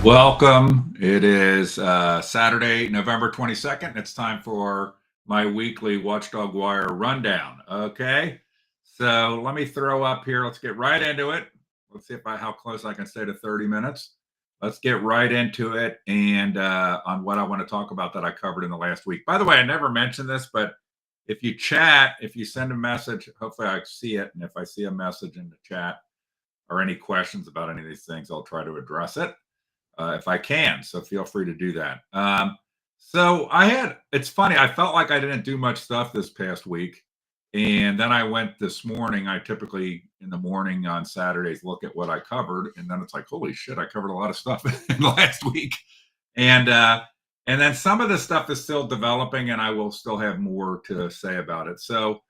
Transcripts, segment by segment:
Welcome. It is Saturday, November 22nd. It's time for my weekly Watchdog Wire rundown. Okay. So let me throw up here. Let's get right into it. Let's see how close I can stay to 30 minutes. Let's get right into it and on what I want to talk about that I covered in the last week. By the way, I never mentioned this, but if you chat, if you send a message, hopefully I see it. And if I see a message in the chat or any questions about any of these things, I'll try to address it if I can. So feel free to do that. It's funny, I felt like I didn't do much stuff this past week. And then I went this morning. I typically in the morning on Saturdays look at what I covered. And then it's like, holy shit, I covered a lot of stuff in the last week. And, uh, and then some of the stuff is still developing and I will still have more to say about it. So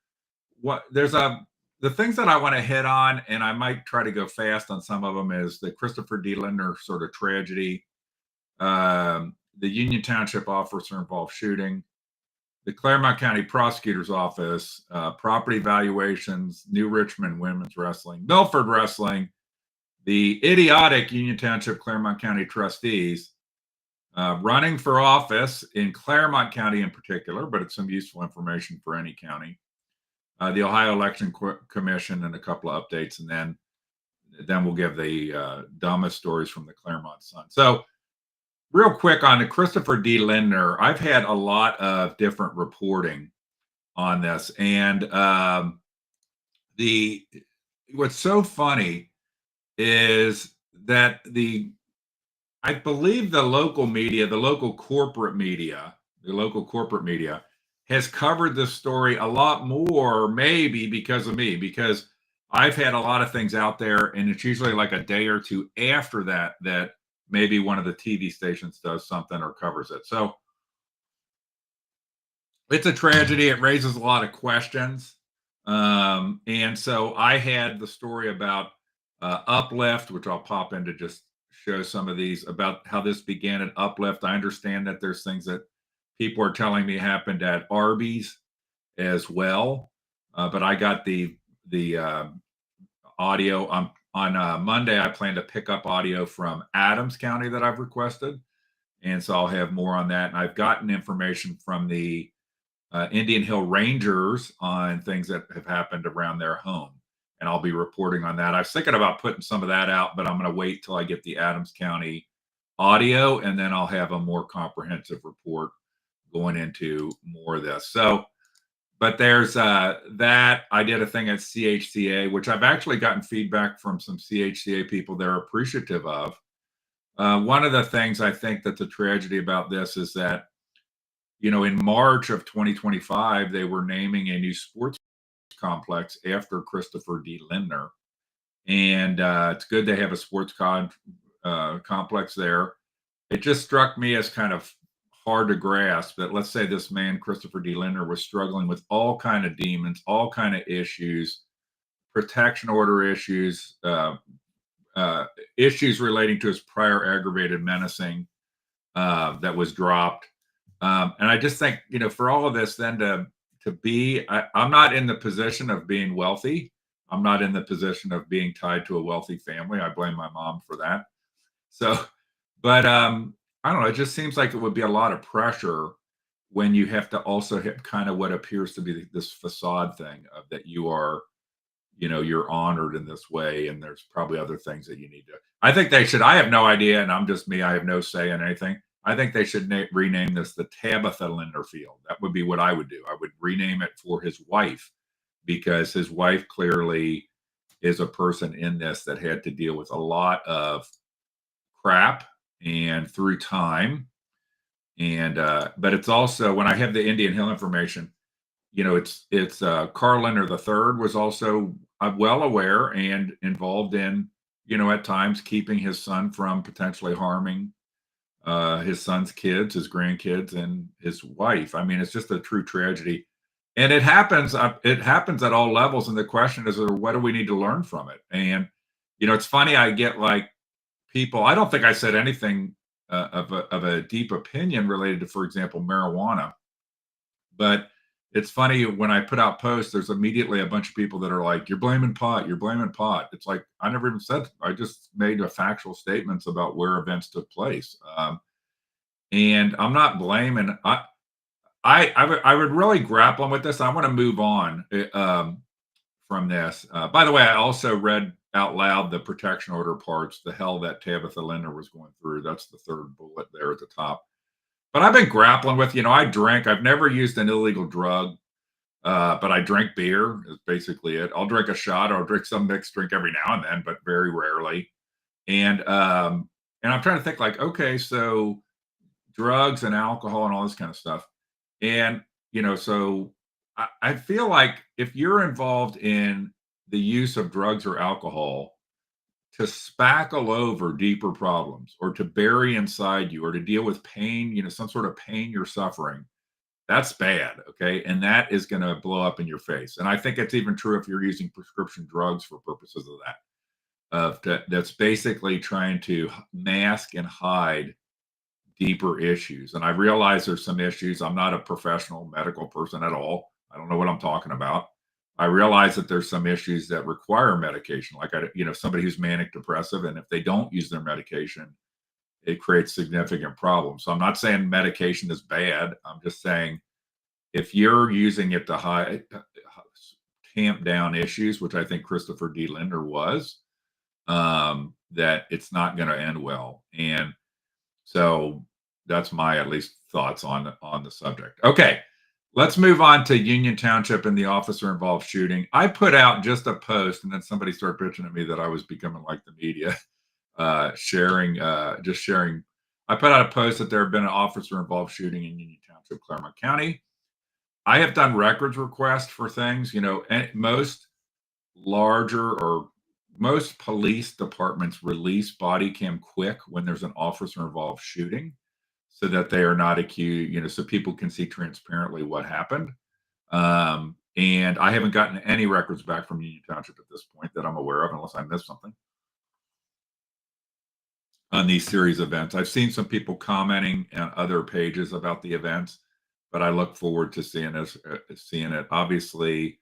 what there's a the things that I want to hit on, and I might try to go fast on some of them, is the Christopher D. Lindner sort of tragedy, the Union Township officer involved shooting, the Clermont County Prosecutor's Office, property valuations, New Richmond women's wrestling, Milford wrestling, the idiotic Union Township Clermont County trustees running for office in Clermont County in particular, but it's some useful information for any county. The Ohio Election Commission and a couple of updates, and then we'll give the dumbest stories from the Clermont Sun. So, real quick on the Christopher D. Lindner, I've had a lot of different reporting on this, and the what's so funny is that I believe the local media, the local corporate media has covered this story a lot more, maybe because of me, because I've had a lot of things out there, and it's usually like a day or two after that maybe one of the TV stations does something or covers it. So it's a tragedy. It raises a lot of questions. And so I had the story about Uplift, which I'll pop in to just show some of these about how this began at Uplift. I understand that there's things that people are telling me happened at Arby's as well, but I got the audio on Monday. I plan to pick up audio from Adams County that I've requested, and so I'll have more on that. And I've gotten information from the Indian Hill Rangers on things that have happened around their home, and I'll be reporting on that. I was thinking about putting some of that out, but I'm going to wait till I get the Adams County audio, and then I'll have a more comprehensive report going into more of this. So, but there's that. I did a thing at CHCA, which I've actually gotten feedback from some CHCA people they're appreciative of. One of the things I think that's a tragedy about this is that, in March of 2025, they were naming a new sports complex after Christopher D. Lindner. And it's good they have a sports complex there. It just struck me as kind of hard to grasp that, let's say this man, Christopher D. Lindner, was struggling with all kind of demons, all kind of issues, protection order issues, issues relating to his prior aggravated menacing that was dropped. And I just think, for all of this, then I'm not in the position of being wealthy. I'm not in the position of being tied to a wealthy family. I blame my mom for that. So, but I don't know. It just seems like it would be a lot of pressure when you have to also hit kind of what appears to be this facade thing of that you are, you're honored in this way. And there's probably other things that you need to. I think they should. I have no idea, and I'm just me. I have no say in anything. I think they should rename this the Tabitha Lindner Field. That would be what I would do. I would rename it for his wife, because his wife clearly is a person in this that had to deal with a lot of crap and through time. And but it's also, when I have the Indian Hill information, it's Carl Lindner III was also well aware and involved in, at times keeping his son from potentially harming his son's kids, his grandkids, and his wife. I mean, it's just a true tragedy, and it happens. It happens at all levels. And the question is, what do we need to learn from it? And it's funny. I get like people. I don't think I said anything of a deep opinion related to, for example, marijuana, but it's funny when I put out posts, there's immediately a bunch of people that are like, "You're blaming pot. You're blaming pot." It's like I never even said. I just made a factual statements about where events took place, and I'm not blaming. I would really grapple with this. I want to move on from this. By the way, I also read out loud the protection order parts, the hell that Tabitha Linder was going through. That's the third bullet there at the top. But I've been grappling with, I drink. I've never used an illegal drug, but I drink beer is basically it. I'll drink a shot or I'll drink some mixed drink every now and then, but very rarely. And I'm trying to think like, okay, so drugs and alcohol and all this kind of stuff. And, so I feel like if you're involved in the use of drugs or alcohol to spackle over deeper problems or to bury inside you or to deal with pain, some sort of pain you're suffering, that's bad. Okay. And that is going to blow up in your face. And I think it's even true if you're using prescription drugs for purposes of that. That's basically trying to mask and hide deeper issues. And I realize there's some issues. I'm not a professional medical person at all. I don't know what I'm talking about. I realize that there's some issues that require medication, like somebody who's manic depressive, and if they don't use their medication, it creates significant problems. So I'm not saying medication is bad. I'm just saying if you're using it to tamp down issues, which I think Christopher D. Linder was, that it's not going to end well. And so that's my at least thoughts on the subject. Okay, let's move on to Union Township and the officer-involved shooting. I put out just a post, and then somebody started bitching at me that I was becoming like the media, sharing. I put out a post that there had been an officer-involved shooting in Union Township, Clermont County. I have done records requests for things, and most larger or most police departments release body cam quick when there's an officer involved shooting so that they are not accused, so people can see transparently what happened. And I haven't gotten any records back from Union Township at this point that I'm aware of, unless I missed something on these series events. I've seen some people commenting on other pages about the events, but I look forward to seeing it. Obviously,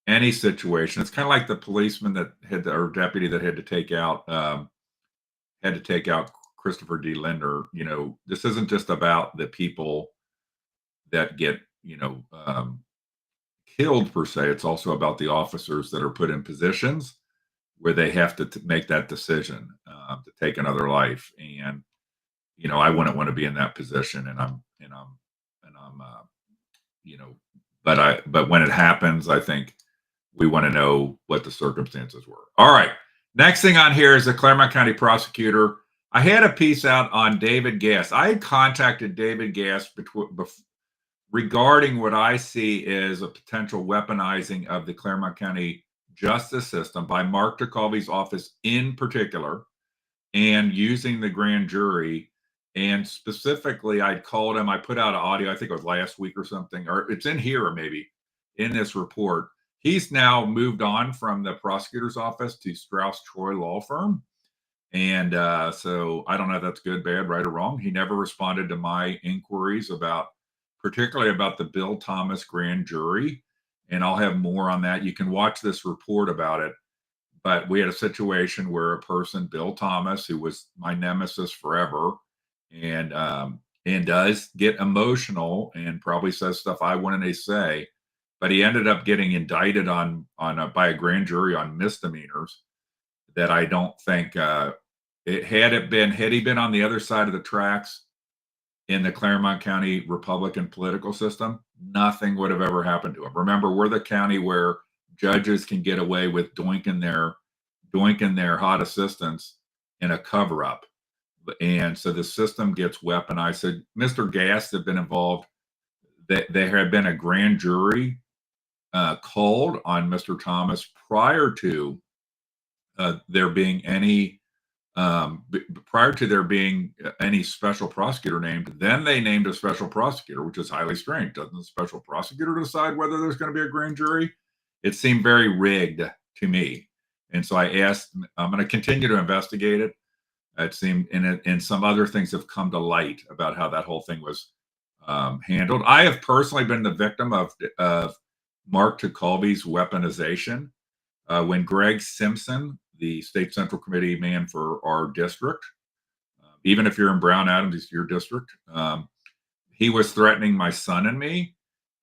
any situation. It's kind of like the policeman that or deputy that had to take out Christopher D. Linder. This isn't just about the people that get killed per se. It's also about the officers that are put in positions where they have to make that decision to take another life. And I wouldn't want to be in that position. But when it happens, I think we want to know what the circumstances were. All right. Next thing on here is the Clermont County prosecutor. I had a piece out on David Gass. I had contacted David Gass regarding what I see as a potential weaponizing of the Clermont County justice system by Mark DeCalvy's office in particular, and using the grand jury. And specifically, I'd called him. I put out an audio, I think it was last week or something, or it's in here or maybe in this report. He's now moved on from the prosecutor's office to Strauss Troy Law Firm. And so I don't know if that's good, bad, right, or wrong. He never responded to my inquiries particularly about the Bill Thomas grand jury. And I'll have more on that. You can watch this report about it. But we had a situation where a person, Bill Thomas, who was my nemesis forever, and does get emotional and probably says stuff I wouldn't say, but he ended up getting indicted by a grand jury on misdemeanors that I don't think had he been on the other side of the tracks in the Clermont County Republican political system, nothing would have ever happened to him. Remember, we're the county where judges can get away with doinking their hot assistants in a cover-up. And so the system gets weaponized. So Mr. Gass had been involved. There had been a grand jury called on Mr. Thomas prior to there being any special prosecutor named. Then they named a special prosecutor, which is highly strange. Doesn't the special prosecutor decide whether there's going to be a grand jury? It seemed very rigged to me. And so I asked, I'm going to continue to investigate it. It seemed, and some other things have come to light about how that whole thing was handled. I have personally been the victim of Mark Tucolby's weaponization. When Greg Simpson, the state central committee man for our district, even if you're in Brown Adams, it's your district, he was threatening my son and me,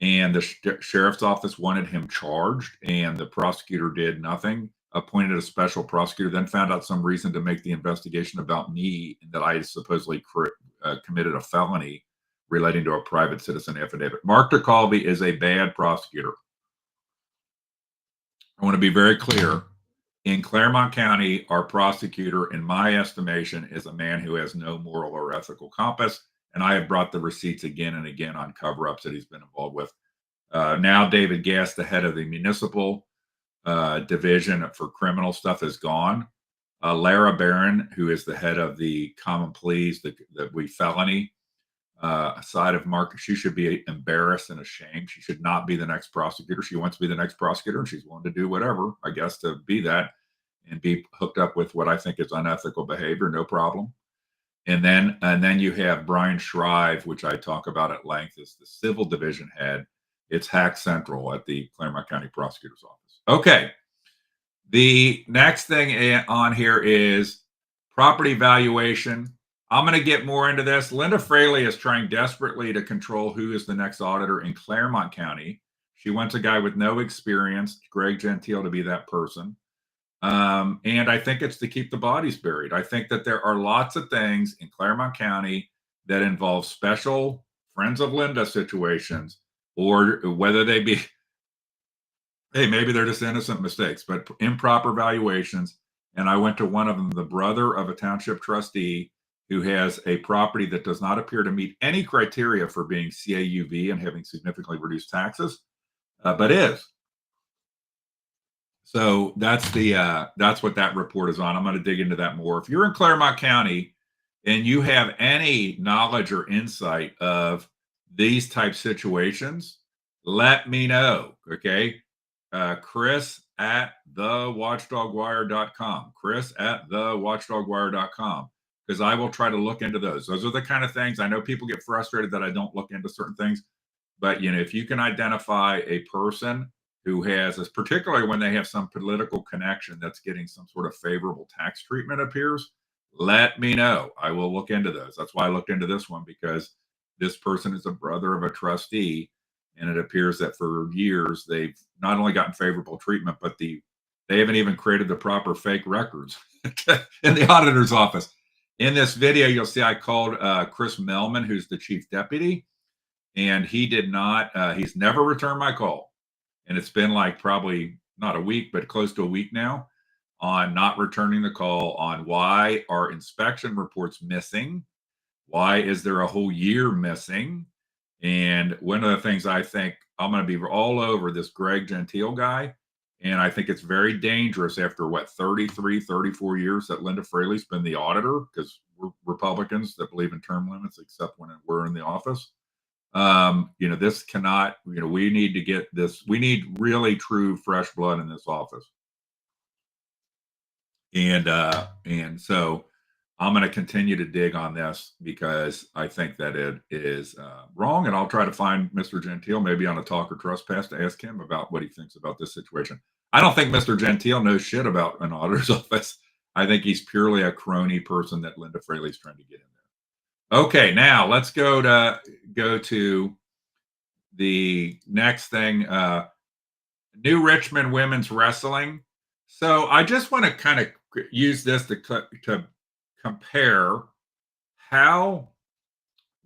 and the sheriff's office wanted him charged, and the prosecutor did nothing, appointed a special prosecutor, then found out some reason to make the investigation about me and that I supposedly committed a felony relating to a private citizen affidavit. Mark Tucolby is a bad prosecutor. I want to be very clear. In Clermont County, our prosecutor, in my estimation, is a man who has no moral or ethical compass. And I have brought the receipts again and again on cover-ups that he's been involved with. Now, David Gass, the head of the municipal division for criminal stuff, is gone. Lara Barron, who is the head of the common pleas, the felony side of Mark, she should be embarrassed and ashamed. She should not be the next prosecutor. She wants to be the next prosecutor, and she's willing to do whatever, I guess, to be that and be hooked up with what I think is unethical behavior. No problem. And then you have Brian Shrive, which I talk about at length, is the civil division head. It's Hack Central at the Clermont County Prosecutor's Office. Okay. The next thing on here is property valuation. I'm going to get more into this. Linda Fraley is trying desperately to control who is the next auditor in Clermont County. She wants a guy with no experience, Greg Gentile, to be that person. And I think it's to keep the bodies buried. I think that there are lots of things in Clermont County that involve special Friends of Linda situations, or whether they be, hey, maybe they're just innocent mistakes, but improper valuations. And I went to one of them, the brother of a township trustee who has a property that does not appear to meet any criteria for being CAUV and having significantly reduced taxes, but is. So that's what that report is on. I'm going to dig into that more. If you're in Clermont County and you have any knowledge or insight of these type situations, let me know. Okay. Chris at thewatchdogwire.com. Chris at thewatchdogwire.com. Because I will try to look into those. Those are the kind of things. I know people get frustrated that I don't look into certain things, but if you can identify a person who has, particularly when they have some political connection that's getting some sort of favorable tax treatment appears, let me know. I will look into those. That's why I looked into this one, because this person is a brother of a trustee, and it appears that for years they've not only gotten favorable treatment, but they haven't even created the proper fake records in the auditor's office. In this video, you'll see I called Chris Melman, who's the chief deputy, and he did not, he's never returned my call. And it's been like probably not a week, but close to a week now on not returning the call on why are inspection reports missing? Why is there a whole year missing? And one of the things I think, I'm going to be all over this Greg Gentile guy. And I think it's very dangerous after 33, 34 years that Linda Fraley's been the auditor, because we're Republicans that believe in term limits, except when we're in the office. This cannot, we need to get this. We need really true fresh blood in this office. And so I'm going to continue to dig on this because I think that it is wrong. And I'll try to find Mr. Gentile maybe on a talk or trespass to ask him about what he thinks about this situation. I don't think Mr. Gentile knows shit about an auditor's office. I think he's purely a crony person that Linda Fraley's trying to get in there. Okay, now let's go to the next thing. New Richmond women's wrestling. So I just want to kind of use this to compare how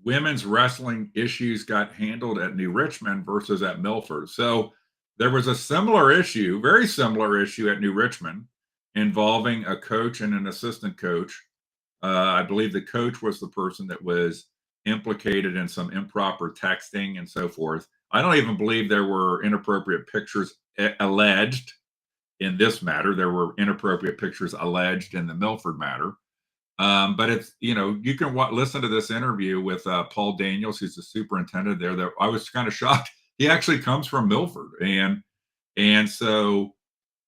women's wrestling issues got handled at New Richmond versus at Milford. So there was a similar issue, very similar issue at New Richmond involving a coach and an assistant coach. I believe the coach was the person that was implicated in some improper texting and so forth. I don't even believe there were inappropriate pictures alleged in this matter. There were inappropriate pictures alleged in the Milford matter. But it's, you can listen to this interview with Paul Daniels, who's the superintendent there. That I was kind of shocked. He actually comes from Milford. And so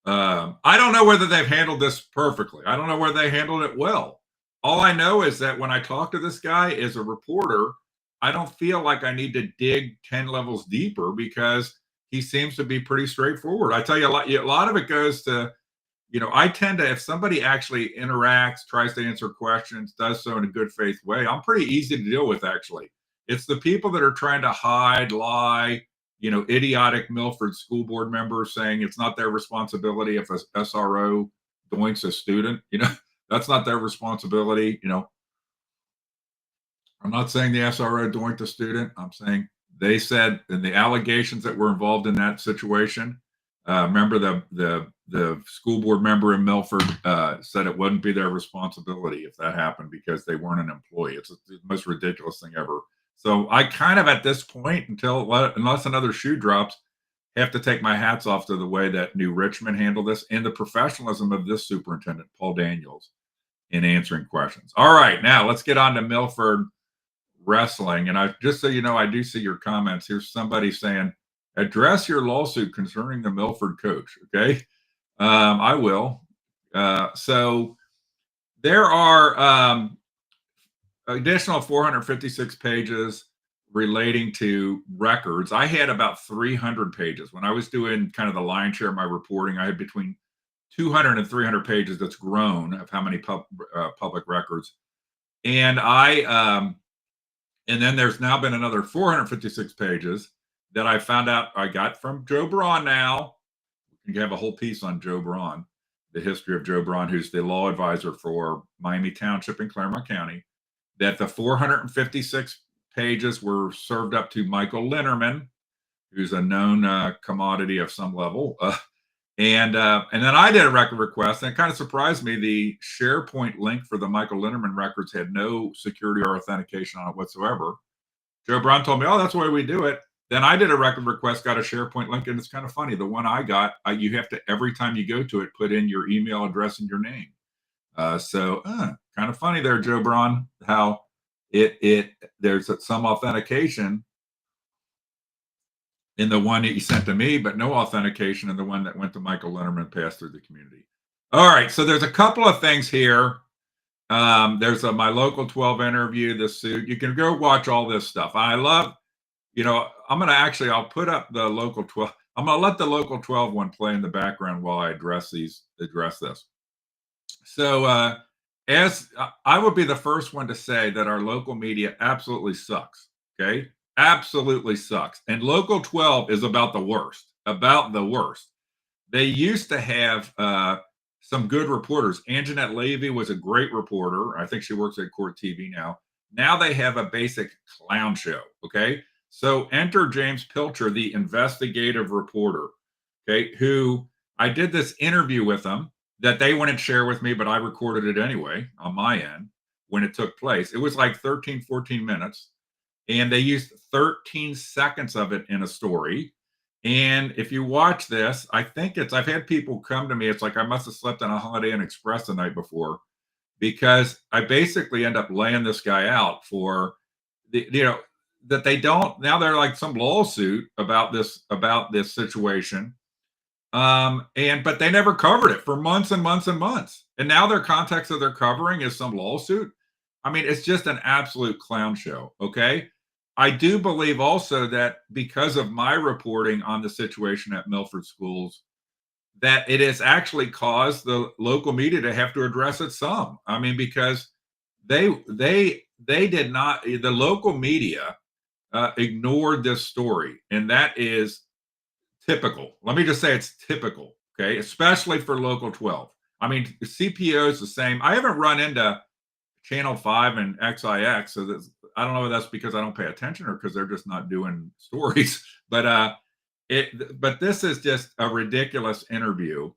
I don't know whether they've handled this perfectly. I don't know whether they handled it well. All I know is that when I talked to this guy as a reporter, I don't feel like I need to dig 10 levels deeper because he seems to be pretty straightforward. I tell you, a lot of it goes to, I tend to, if somebody actually interacts, tries to answer questions, does so in a good faith way, I'm pretty easy to deal with, actually. It's the people that are trying to hide, lie, idiotic Milford school board members saying it's not their responsibility if a SRO doinks a student, that's not their responsibility. I'm not saying the SRO doinked the student. I'm saying they said in the allegations that were involved in that situation. Remember the school board member in Milford said it wouldn't be their responsibility if that happened because they weren't an employee. It's the most ridiculous thing ever. So I kind of at this point, unless another shoe drops, have to take my hats off to the way that New Richmond handled this and the professionalism of this superintendent, Paul Daniels, in answering questions. All right, now let's get on to Milford wrestling. And I just so you know, I do see your comments. Here's somebody saying, address your lawsuit concerning the Milford coach. Okay. I will. So there are additional 456 pages relating to records. I had about 300 pages. When I was doing kind of the lion's share of my reporting, I had between 200 and 300 pages that's grown of how many public records. And and then there's now been another 456 pages that I found out I got from Joe Braun now. You can have a whole piece on Joe Braun, the history of Joe Braun, who's the law advisor for Miami Township in Clermont County, that the 456 pages were served up to Michael Linnerman, who's a known commodity of some level. And then I did a record request, and it kind of surprised me. The SharePoint link for the Michael Linnerman records had no security or authentication on it whatsoever. Joe Brown told me, "Oh, that's the way we do it." Then I did a record request, got a SharePoint link, and it's kind of funny. The one I got, you have to every time you go to it, put in your email address and your name. So kind of funny there, Joe Braun, how there's some authentication in the one that you sent to me, but no authentication in the one that went to Michael Linnerman, passed through the community. All right, so there's a couple of things here. There's my local 12 interview, the suit. You can go watch all this stuff. I love, I'll put up the local 12. I'm gonna let the local 12 one play in the background while I address this. So as I would be the first one to say that our local media absolutely sucks. Okay. Absolutely sucks. And local 12 is about the worst. They used to have some good reporters. Anjanette Levy was a great reporter. I think she works at Court TV now. Now they have a basic clown show. Okay. So enter James Pilcher, the investigative reporter. Okay. Who I did this interview with him that they wouldn't share with me, but I recorded it anyway on my end when it took place. It was like 13, 14 minutes. And they used 13 seconds of it in a story. And if you watch this, I've had people come to me. It's like I must have slept on a Holiday Inn Express the night before, because I basically end up laying this guy out for that they don't, now they're like some lawsuit about this situation. But they never covered it for months and months and months. And now their context that they're covering is some lawsuit. I mean, it's just an absolute clown show. Okay. I do believe also that because of my reporting on the situation at Milford schools, that it has actually caused the local media to have to address it some. I mean, because they did not, the local media ignored this story, and that is typical. Let me just say it's typical, okay, especially for local 12. I mean, CPO is the same. I haven't run into Channel 5 and XIX, so I don't know if that's because I don't pay attention or because they're just not doing stories. But this is just a ridiculous interview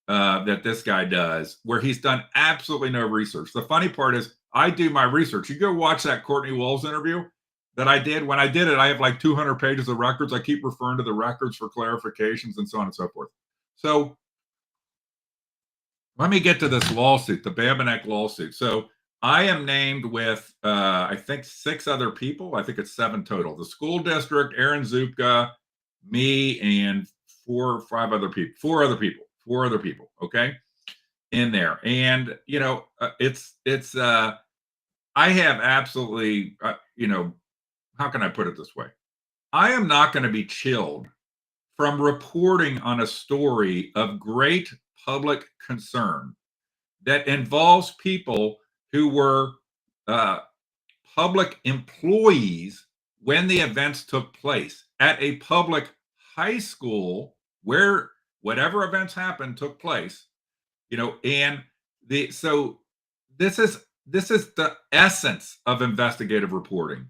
that this guy does, where he's done absolutely no research. The funny part is I do my research. You go watch that Courtney Wolves interview that I did. When I did it, I have like 200 pages of records. I keep referring to the records for clarifications and so on and so forth. So let me get to this lawsuit, the Babineck lawsuit. So I am named with, I think, 6 other people. I think it's 7 total. The school district, Aaron Zupka, me, and 4 or 5 other people. 4 other people. Okay, in there. And I have absolutely, how can I put it this way? I am not going to be chilled from reporting on a story of great public concern that involves people who were uh, public employees when the events took place at a public high school where whatever events happened took place, and the so this is the essence of investigative reporting.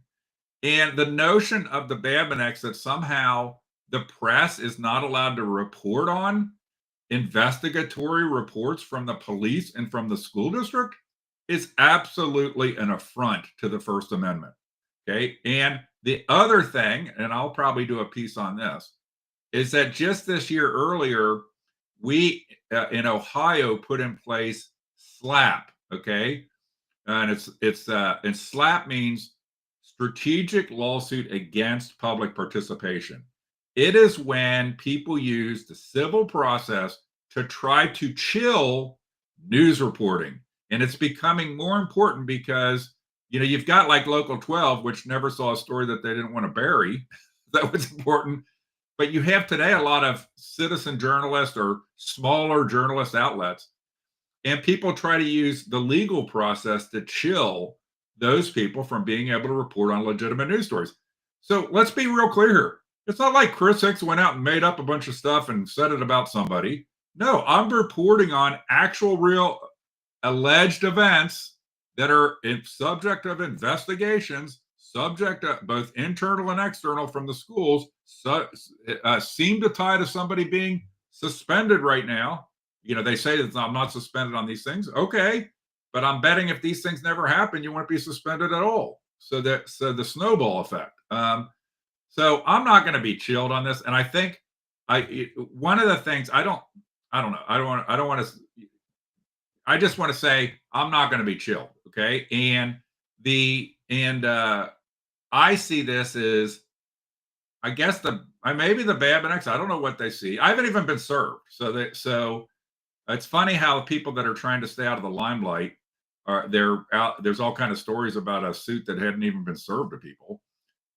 And the notion of the Babinecks that somehow the press is not allowed to report on investigatory reports from the police and from the school district is absolutely an affront to the First Amendment. Okay. And the other thing, and I'll probably do a piece on this, is that just this year earlier, we in Ohio put in place SLAP. Okay. And and SLAP means strategic lawsuit against public participation. It is when people use the civil process to try to chill news reporting. And it's becoming more important because, you've got like Local 12, which never saw a story that they didn't want to bury. That was important. But you have today a lot of citizen journalists or smaller journalist outlets, and people try to use the legal process to chill those people from being able to report on legitimate news stories. So let's be real clear here. It's not like Chris Hicks went out and made up a bunch of stuff and said it about somebody. No, I'm reporting on actual, real, alleged events that are subject of investigations, subject to both internal and external from the schools, seem to tie to somebody being suspended right now. They say that I'm not suspended on these things. Okay. But I'm betting if these things never happen, you won't be suspended at all. So the snowball effect. So I'm not going to be chilled on this. And I think one of the things I don't know. I just want to say I'm not going to be chilled. Okay. And I see this as, I guess maybe the Babinecks, I don't know what they see. I haven't even been served. So it's funny how people that are trying to stay out of the limelight they're out. There's all kind of stories about a suit that hadn't even been served to people.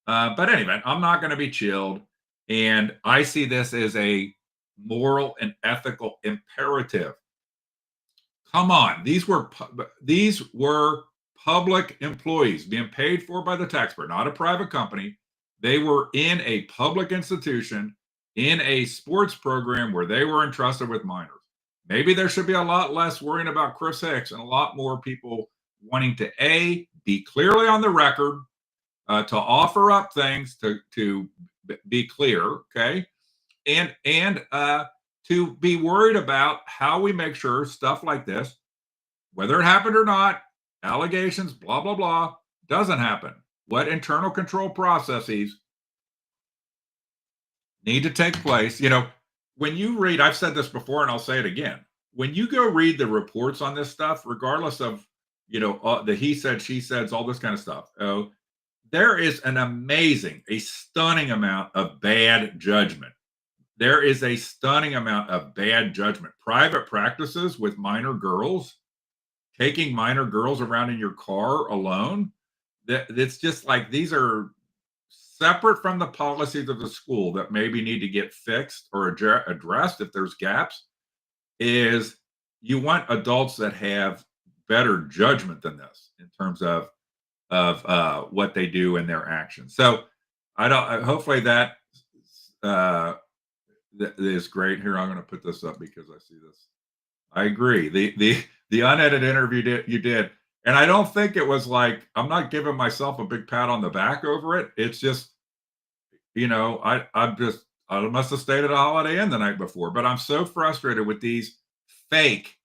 But anyway, I'm not going to be chilled. And I see this as a moral and ethical imperative. Come on. These were public employees being paid for by the taxpayer, not a private company. They were in a public institution in a sports program where they were entrusted with minors. Maybe there should be a lot less worrying about Chris Hicks and a lot more people wanting to be clearly on the record, to offer up things to be clear, okay, and to be worried about how we make sure stuff like this, whether it happened or not, allegations, blah blah blah, doesn't happen. What internal control processes need to take place? When you read, I've said this before and I'll say it again. When you go read the reports on this stuff, regardless of, the he said, she said, all this kind of stuff, there is a stunning amount of bad judgment. There is a stunning amount of bad judgment. Private practices with minor girls, taking minor girls around in your car alone. It's just like these are separate from the policies of the school that maybe need to get fixed or addressed if there's gaps. Is you want adults that have better judgment than this in terms of what they do and their actions. So hopefully that is great. Here, I'm going to put this up because I see this. I agree. The unedited interview you did. And I don't think it was like, I'm not giving myself a big pat on the back over it. It's just, I must have stayed at a Holiday Inn the night before, but I'm so frustrated with these fake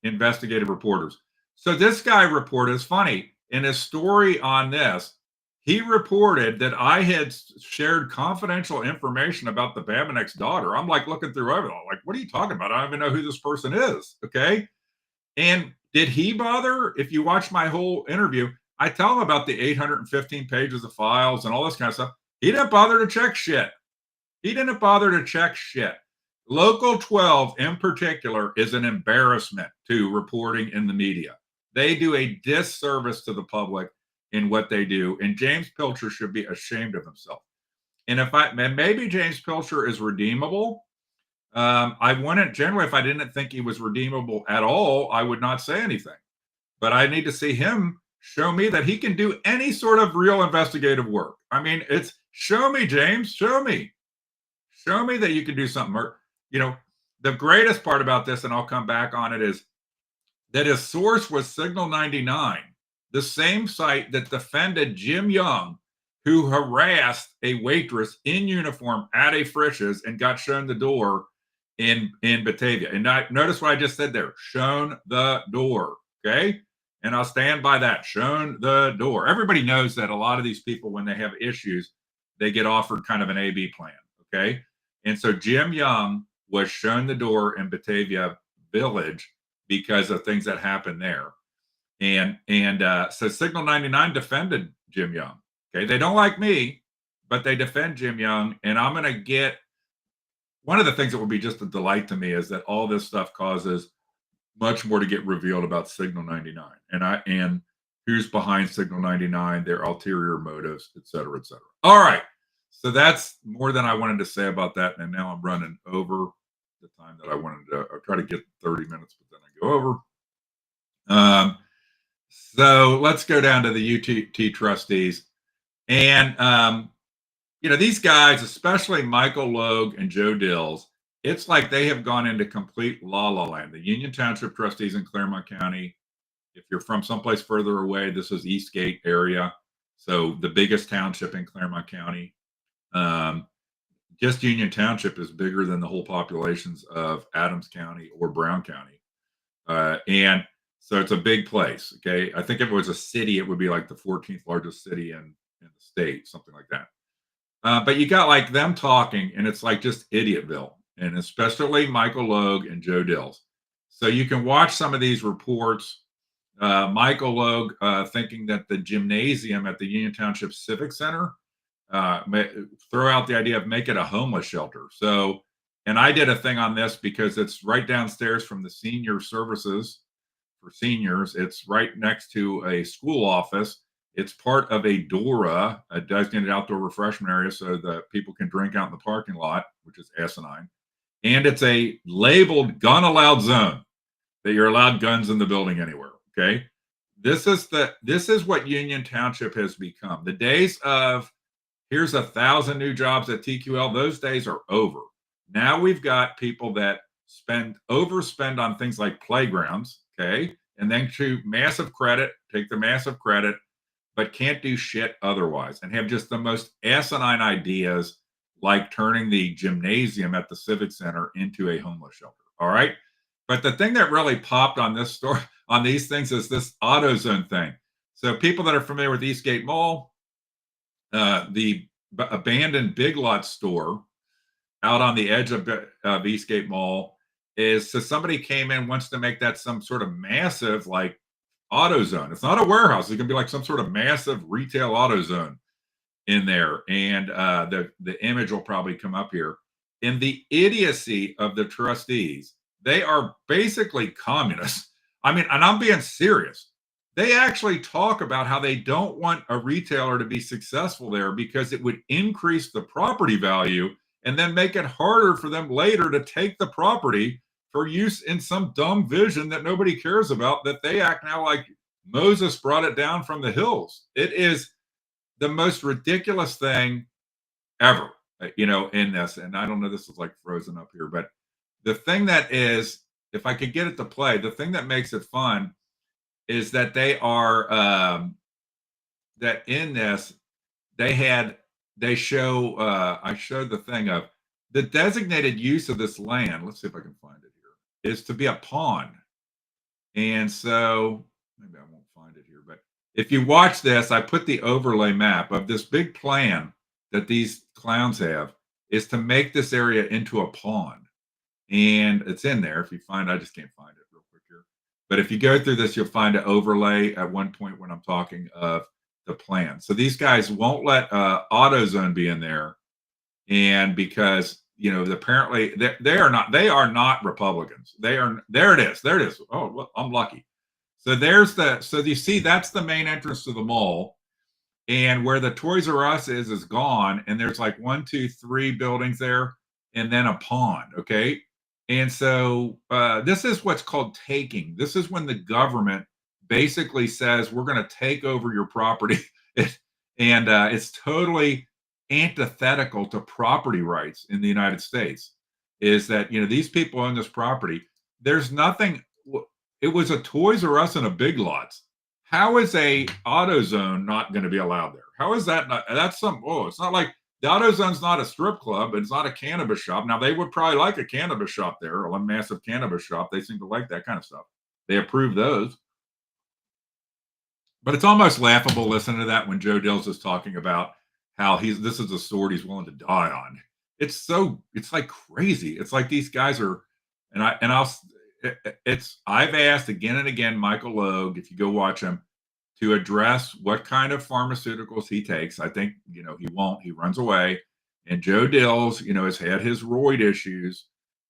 investigative reporters. So this guy reported, it's funny, in his story on this, he reported that I had shared confidential information about the Babinecks' daughter. I'm like looking through everything. Like, what are you talking about? I don't even know who this person is. Okay. And did he bother? If you watch my whole interview, I tell him about the 815 pages of files and all this kind of stuff. He didn't bother to check shit. Local 12 in particular is an embarrassment to reporting in the media. They do a disservice to the public. in what they do. And James Pilcher should be ashamed of himself. And maybe James Pilcher is redeemable. I wouldn't generally, if I didn't think he was redeemable at all, I would not say anything. But I need to see him show me that he can do any sort of real investigative work. I mean, it's show me, James, show me that you can do something. You know, the greatest part about this, and I'll come back on it, is that his source was Signal 99, the same site that defended Jim Young, who harassed a waitress in uniform at a Frisch's and got shown the door in Batavia. And notice what I just said there, shown the door, okay? And I'll stand by that, shown the door. Everybody knows that a lot of these people, when they have issues, they get offered kind of an A-B plan, okay? And so Jim Young was shown the door in Batavia Village because of things that happened there. And so Signal 99 defended Jim Young. Okay, they don't like me, but they defend Jim Young. And I'm going to get one of the things that will be just a delight to me is that all this stuff causes much more to get revealed about Signal 99 and who's behind Signal 99, their ulterior motives, et cetera, et cetera. All right. So that's more than I wanted to say about that. And now I'm running over the time that I wanted to. I'll try to get 30 minutes, but then I go over. So let's go down to the UT trustees. And, these guys, especially Michael Logue and Joe Dills, it's like they have gone into complete la la land. The Union Township trustees in Clermont County, if you're from someplace further away, this is Eastgate area. So the biggest township in Clermont County. Just Union Township is bigger than the whole populations of Adams County or Brown County. And so it's a big place. Okay. I think if it was a city, it would be like the 14th largest city in the state, something like that. But you got like them talking, and it's like just Idiotville, and especially Michael Logue and Joe Dills. So you can watch some of these reports. Michael Logue thinking that the gymnasium at the Union Township Civic Center, throw out the idea of make it a homeless shelter. So, and I did a thing on this because it's right downstairs from the senior services for seniors. It's right next to a school office. It's part of a DORA, a designated outdoor refreshment area, so that people can drink out in the parking lot, which is asinine. And it's a labeled gun allowed zone, that you're allowed guns in the building anywhere. Okay. This is what Union Township has become. The days of here's 1,000 new jobs at TQL, those days are over. Now we've got people that overspend on things like playgrounds, okay, and then to take the massive credit, but can't do shit otherwise, and have just the most asinine ideas, like turning the gymnasium at the Civic Center into a homeless shelter. All right. But the thing that really popped on this story, on these things, is this AutoZone thing. So people that are familiar with Eastgate Mall, the abandoned Big Lots store out on the edge of Eastgate Mall so somebody came in, wants to make that some sort of massive like AutoZone. It's not a warehouse. It's gonna be like some sort of massive retail AutoZone in there. And the image will probably come up here. In the idiocy of the trustees, they are basically communists. I mean, and I'm being serious. They actually talk about how they don't want a retailer to be successful there because it would increase the property value and then make it harder for them later to take the property for use in some dumb vision that nobody cares about, that they act now like Moses brought it down from the hills. It is the most ridiculous thing ever, in this. And I don't know, this is like frozen up here, but the thing that is, if I could get it to play, the thing that makes it fun is that they are, that in this, I showed the thing of the designated use of this land. Let's see if I can find it here, is to be a pond. And so maybe I won't find it here, but if you watch this, I put the overlay map of this big plan that these clowns have, is to make this area into a pond. And it's in there. If you find, I just can't find it real quick here. But if you go through this, you'll find an overlay at one point when I'm talking of the plan. So these guys won't let AutoZone be in there. And because, apparently they are not Republicans. There it is. Oh, well, I'm lucky. So so you see, that's the main entrance to the mall. And where the Toys R Us is gone, and there's like one, two, three buildings there, and then a pond. Okay, and so this is what's called taking. This is when the government basically says we're going to take over your property, and it's totally antithetical to property rights in the United States. Is that these people own this property? There's nothing. It was a Toys R Us and a Big Lots. How is a AutoZone not going to be allowed there? How is that not? That's some. Oh, it's not like the AutoZone's not a strip club. It's not a cannabis shop. Now they would probably like a cannabis shop there, a massive cannabis shop. They seem to like that kind of stuff. They approve those. But it's almost laughable listening to that when Joe Dills is talking about how this is a sword he's willing to die on. It's like crazy. It's like these guys are, I've asked again and again Michael Logue, if you go watch him, to address what kind of pharmaceuticals he takes. I think he won't. He runs away. And Joe Dills, has had his roid issues,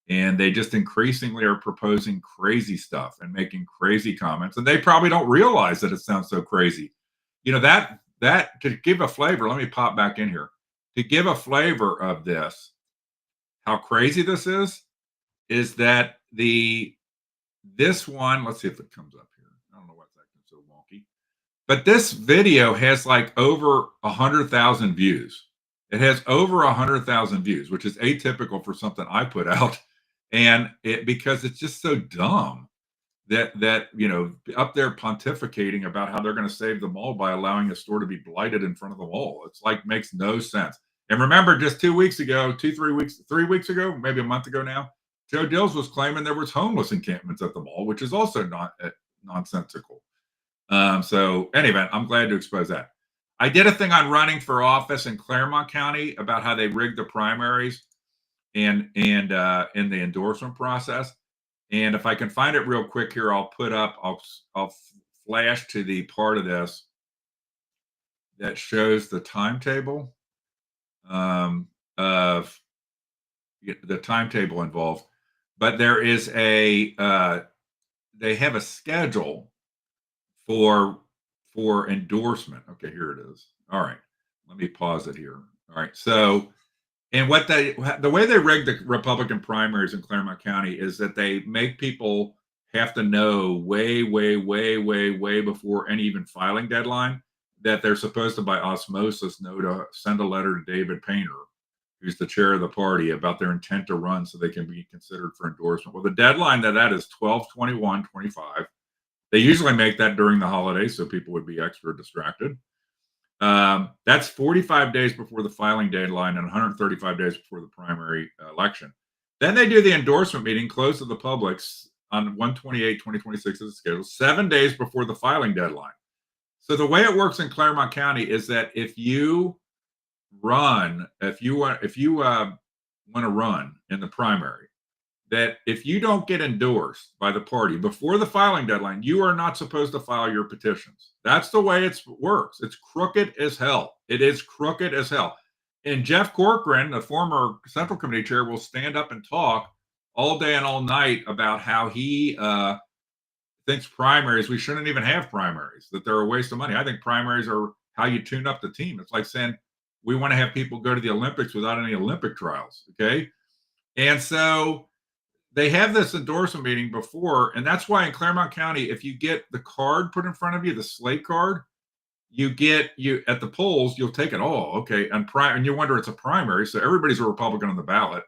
and they just increasingly are proposing crazy stuff and making crazy comments, and they probably don't realize that it sounds so crazy. That to give a flavor, let me pop back in here. To give a flavor of this, how crazy this is that this one, let's see if it comes up here. I don't know what's acting so wonky. But this video has like over 100,000 views. It has over 100,000 views, which is atypical for something I put out. And because it's just so dumb that up there pontificating about how they're going to save the mall by allowing a store to be blighted in front of the mall. It's like makes no sense. And remember, just 3 weeks ago, maybe a month ago now, Joe Dills was claiming there was homeless encampments at the mall, which is also not nonsensical. So anyway, I'm glad to expose that. I did a thing on running for office in Clermont County about how they rigged the primaries and in the endorsement process. And if I can find it real quick here, I'll flash to the part of this that shows the timetable of the timetable involved. But there is they have a schedule for endorsement. Okay, here it is. All right, let me pause it here. All right, so and the way they rig the Republican primaries in Clermont County is that they make people have to know way before any even filing deadline that they're supposed to by osmosis know to send a letter to David Painter, who's the chair of the party, about their intent to run so they can be considered for endorsement. Well, the deadline to that is 12/21/25. They usually make that during the holidays so people would be extra distracted. That's 45 days before the filing deadline and 135 days before the primary election. Then they do the endorsement meeting, closed to the public on 1/28/2026 as scheduled, 7 days before the filing deadline. So the way it works in Clermont County is that if you want to run in the primary, that if you don't get endorsed by the party before the filing deadline, you are not supposed to file your petitions. That's the way it works. It's crooked as hell. It is crooked as hell. And Jeff Corcoran, the former Central Committee chair, will stand up and talk all day and all night about how he thinks primaries, we shouldn't even have primaries, that they're a waste of money. I think primaries are how you tune up the team. It's like saying we want to have people go to the Olympics without any Olympic trials. Okay. And so they have this endorsement meeting before, and that's why in Clermont County, if you get the card put in front of you, the slate card, you at the polls, you'll take it all. Okay. And you wonder, it's a primary, so everybody's a Republican on the ballot,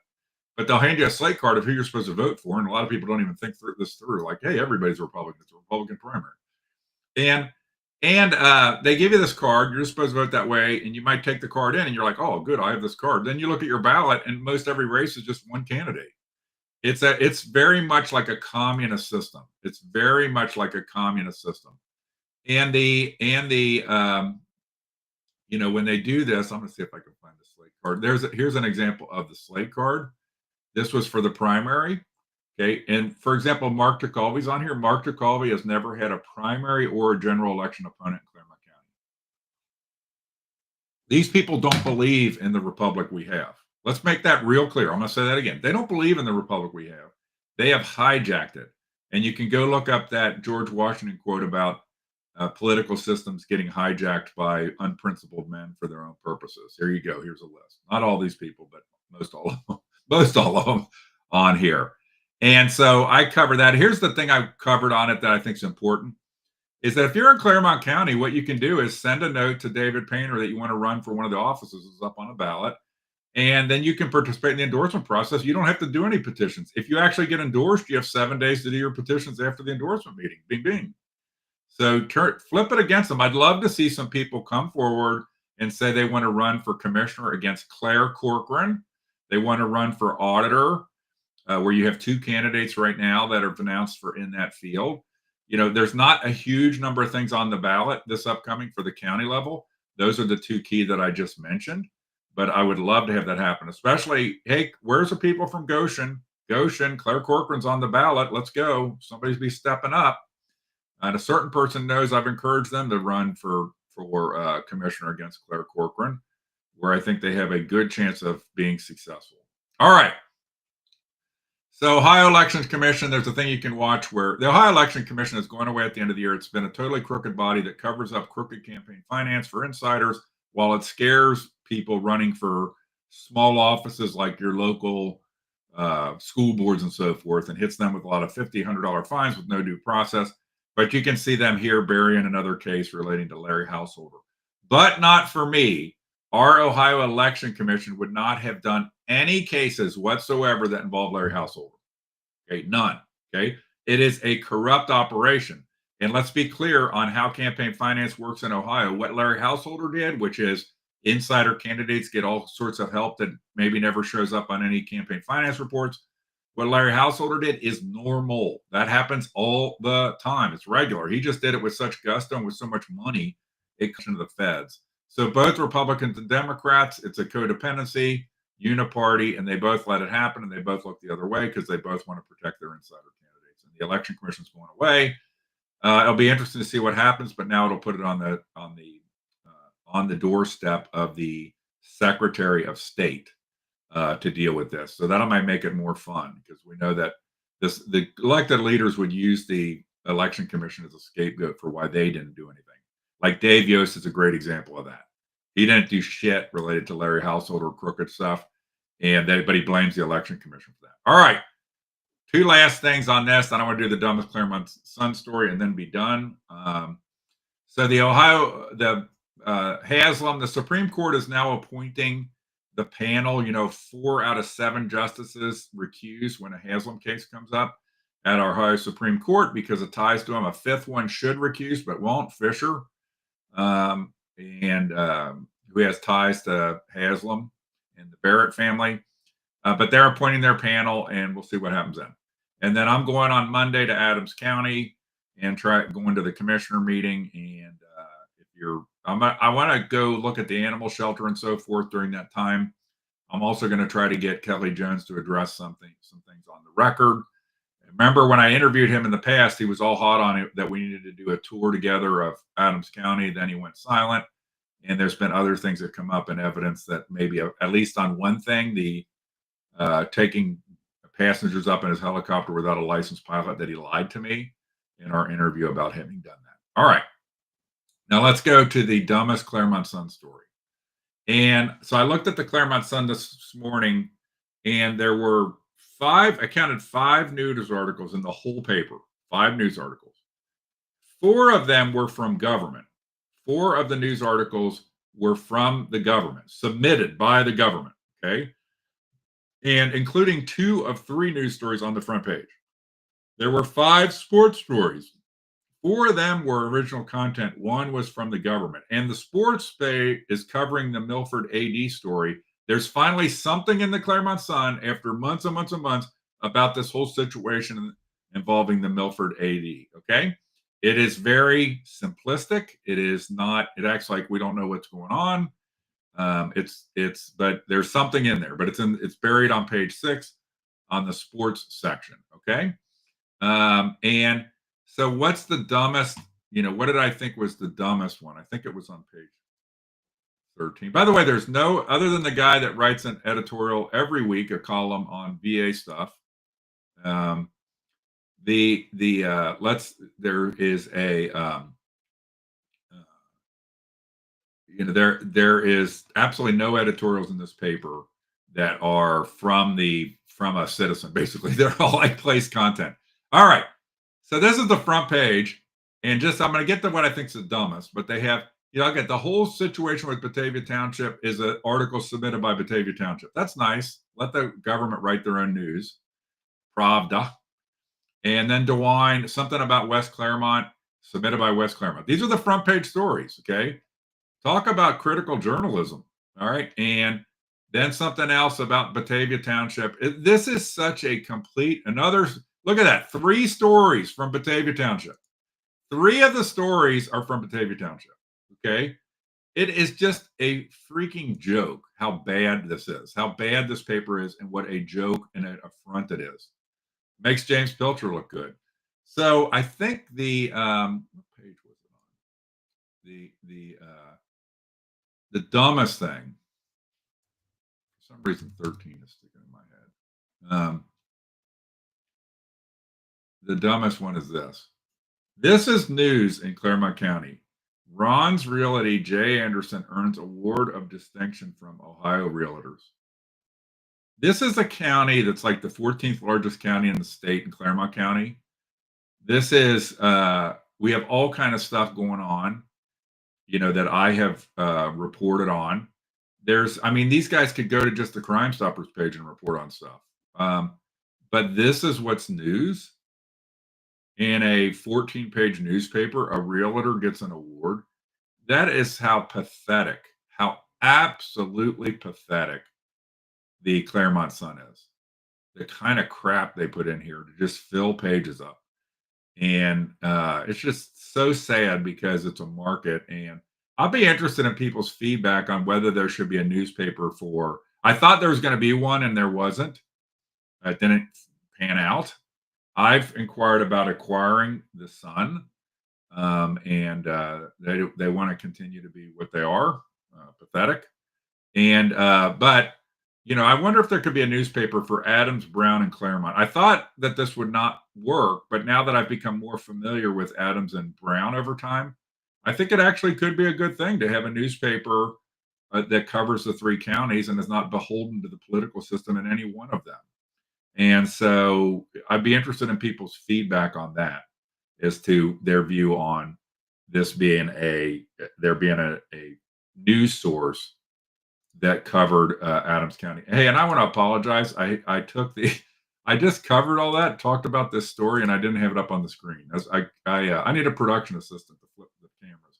but they'll hand you a slate card of who you're supposed to vote for. And a lot of people don't even think this through. Like, hey, everybody's a Republican. It's a Republican primary. And they give you this card. You're supposed to vote that way. And you might take the card in and you're like, oh, good, I have this card. Then you look at your ballot and most every race is just one candidate. It's very much like a communist system. It's very much like a communist system. And when they do this, I'm going to see if I can find the slate card. Here's an example of the slate card. This was for the primary. Okay. And for example, Mark Tucholvy's on here. Mark Tucholvy has never had a primary or a general election opponent in Clermont County. These people don't believe in the republic we have. Let's make that real clear. I'm going to say that again. They don't believe in the republic we have. They have hijacked it. And you can go look up that George Washington quote about political systems getting hijacked by unprincipled men for their own purposes. Here you go. Here's a list. Not all these people, but most all of them, most all of them on here. And so I cover that. Here's the thing I covered on it that I think is important is that if you're in Clermont County, what you can do is send a note to David Painter that you want to run for one of the offices is up on a ballot. And then you can participate in the endorsement process. You don't have to do any petitions. If you actually get endorsed, you have 7 days to do your petitions after the endorsement meeting. Bing, bing. So flip it against them. I'd love to see some people come forward and say they want to run for commissioner against Claire Corcoran. They want to run for auditor, where you have 2 candidates right now that have announced for in that field. You know, there's not a huge number of things on the ballot this upcoming for the county level. Those are the 2 key that I just mentioned. But I would love to have that happen, especially, hey, where's the people from Goshen? Goshen, Claire Corcoran's on the ballot. Let's go. Somebody's be stepping up. And a certain person knows I've encouraged them to run for commissioner against Claire Corcoran, where I think they have a good chance of being successful. All right. So Ohio Elections Commission, there's a thing you can watch where the Ohio Election Commission is going away at the end of the year. It's been a totally crooked body that covers up crooked campaign finance for insiders while it scares people running for small offices like your local school boards and so forth and hits them with a lot of $50, $100 fines with no due process. But you can see them here burying another case relating to Larry Householder. But not for me. Our Ohio Election Commission would not have done any cases whatsoever that involve Larry Householder. Okay, none. Okay, it is a corrupt operation. And let's be clear on how campaign finance works in Ohio. What Larry Householder did, which is insider candidates get all sorts of help that maybe never shows up on any campaign finance reports. What Larry Householder did is normal. That happens all the time. It's regular. He just did it with such gusto and with so much money, it comes into the feds. So both Republicans and Democrats, it's a codependency, uniparty, and they both let it happen, and they both look the other way because they both want to protect their insider candidates. And the election commission's going away. It'll be interesting to see what happens, but now it'll put it on the doorstep of the Secretary of State to deal with this. So that might make it more fun because we know that the elected leaders would use the election commission as a scapegoat for why they didn't do anything. Like Dave Yost is a great example of that. He didn't do shit related to Larry Householder crooked stuff, but he blames the election commission for that. All right. 2 last things on this. Then I want to do the dumbest Clermont Sun story and then be done. So Haslam, the Supreme Court is now appointing the panel. 4 out of 7 justices recuse when a Haslam case comes up at our Ohio Supreme Court because it ties to him. A 5th one should recuse but won't, Fisher, who has ties to Haslam and the Barrett family. But they're appointing their panel, and we'll see what happens then. And then I'm going on Monday to Adams County and going to the commissioner meeting. And I want to go look at the animal shelter and so forth during that time. I'm also going to try to get Kelly Jones to address some things on the record. Remember when I interviewed him in the past, he was all hot on it that we needed to do a tour together of Adams County. Then he went silent. And there's been other things that come up in evidence that maybe at least on one thing, the taking passengers up in his helicopter without a licensed pilot, that he lied to me in our interview about having done that. All right. Now let's go to the dumbest Clermont Sun story. And so I looked at the Clermont Sun this morning, and there were I counted 5 news articles in the whole paper, 5 news articles. 4 of them were from government. 4 of the news articles were from the government, submitted by the government, okay? And including 2 of 3 news stories on the front page. There were 5 sports stories. 4 of them were original content. 1 was from the government. And the sports page is covering the Milford AD story. There's finally something in the Clermont Sun after months and months and months about this whole situation involving the Milford AD, okay? It is very simplistic. It acts like we don't know what's going on. But there's something in there, but it's buried on page 6 on the sports section. Okay. And so what's the dumbest, what did I think was the dumbest one? I think it was on page 13. By the way, there's no, other than the guy that writes an editorial every week, a column on VA stuff. There is a there is absolutely no editorials in this paper that are from a citizen. Basically, they're all like place content. All right, so this is the front page, and just I'm going to get to what I think is the dumbest, but they have. I get the whole situation with Batavia Township is an article submitted by Batavia Township. That's nice. Let the government write their own news. Pravda. And then DeWine, something about West Clermont, submitted by West Clermont. These are the front page stories. Okay. Talk about critical journalism. All right. And then something else about Batavia Township. This is such a complete, look at that. 3 stories from Batavia Township. 3 of the stories are from Batavia Township. Okay. It is just a freaking joke how bad this is, how bad this paper is, and what a joke and an affront it is. Makes James Pilcher look good. So I think what page was it on? The dumbest thing. For some reason, 13 is sticking in my head. The dumbest one is this. This is news in Clermont County. Ron's Realty, Jay Anderson earns award of distinction from Ohio Realtors. This is a county that's like the 14th largest county in the state in Clermont County. This is we have all kind of stuff going on, that I have reported on. These guys could go to just the Crime Stoppers page and report on stuff. But this is what's news. In a 14-page newspaper, a realtor gets an award. That is how absolutely pathetic the Clermont Sun is. The kind of crap they put in here to just fill pages up. And it's just so sad because it's a market. And I'll be interested in people's feedback on whether there should be a newspaper for. I thought there was going to be one, and there wasn't. It didn't pan out. I've inquired about acquiring the Sun, and they want to continue to be what they are, pathetic. And but I wonder if there could be a newspaper for Adams, Brown, and Clermont. I thought that this would not work, but now that I've become more familiar with Adams and Brown over time, I think it actually could be a good thing to have a newspaper that covers the 3 counties and is not beholden to the political system in any one of them. And so I'd be interested in people's feedback on that as to their view on this being a news source that covered Adams County. Hey, and I want to apologize. I just covered all that, talked about this story, and I didn't have it up on the screen. I need a production assistant to flip the cameras.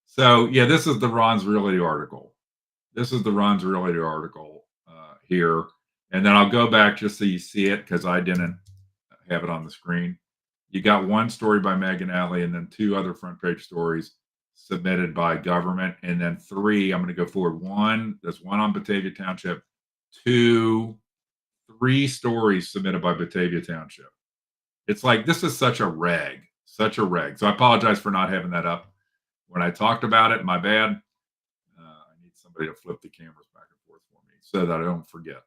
So yeah, this is the Ron's Realty article. Here. And then I'll go back just so you see it because I didn't have it on the screen. You got one story by Megan Alley and then 2 other front page stories submitted by government. And then 3, I'm going to go forward. There's one on Batavia Township, 2, 3 stories submitted by Batavia Township. It's like, this is such a rag. So I apologize for not having that up when I talked about it. My bad. I need somebody to flip the cameras back and forth for me so that I don't forget.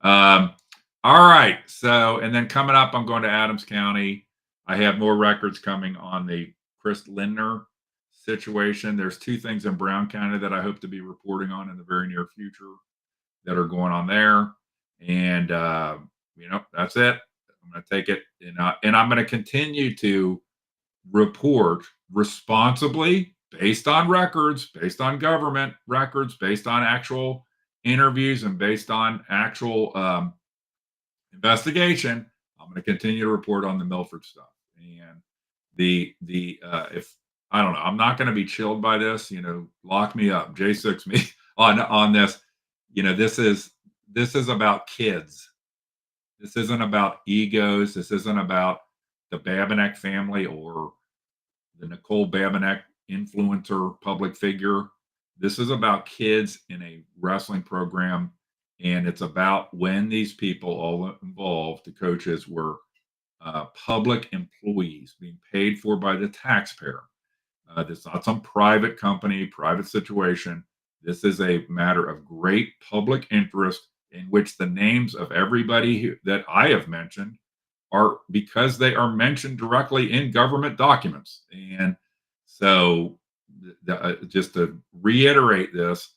All right. So, and then coming up, I'm going to Adams County. I have more records coming on the Chris Lindner situation. There's 2 things in Brown County that I hope to be reporting on in the very near future that are going on there. And, that's it. I'm going to take it and I'm going to continue to report responsibly based on records, based on government records, based on actual interviews, and based on actual investigation. I'm going to continue to report on the Milford stuff. And if I don't know, I'm not going to be chilled by this. Lock me up, J6 me on this. This is about kids. This isn't about egos. This isn't about the Babineck family or the Nicole Babineck influencer public figure. This is about kids in a wrestling program, and it's about when these people all involved, the coaches, were public employees being paid for by the taxpayer. This is not some private company, private situation. This is a matter of great public interest in which the names of everybody that I have mentioned are because they are mentioned directly in government documents. And so just to reiterate this,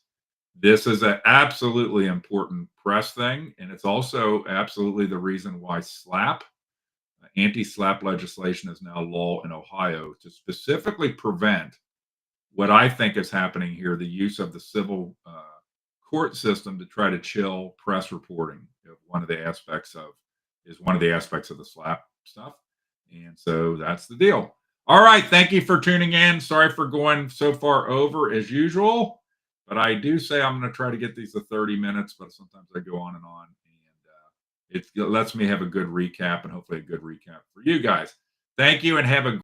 this is an absolutely important press thing, and it's also absolutely the reason why anti-slap legislation is now law in Ohio to specifically prevent what I think is happening here, the use of the civil court system to try to chill press reporting. One of the aspects of the slap stuff. And so that's the deal. All right. Thank you for tuning in. Sorry for going so far over as usual, but I do say I'm going to try to get these to 30 minutes, but sometimes I go on and on. And it lets me have a good recap and hopefully a good recap for you guys. Thank you and have a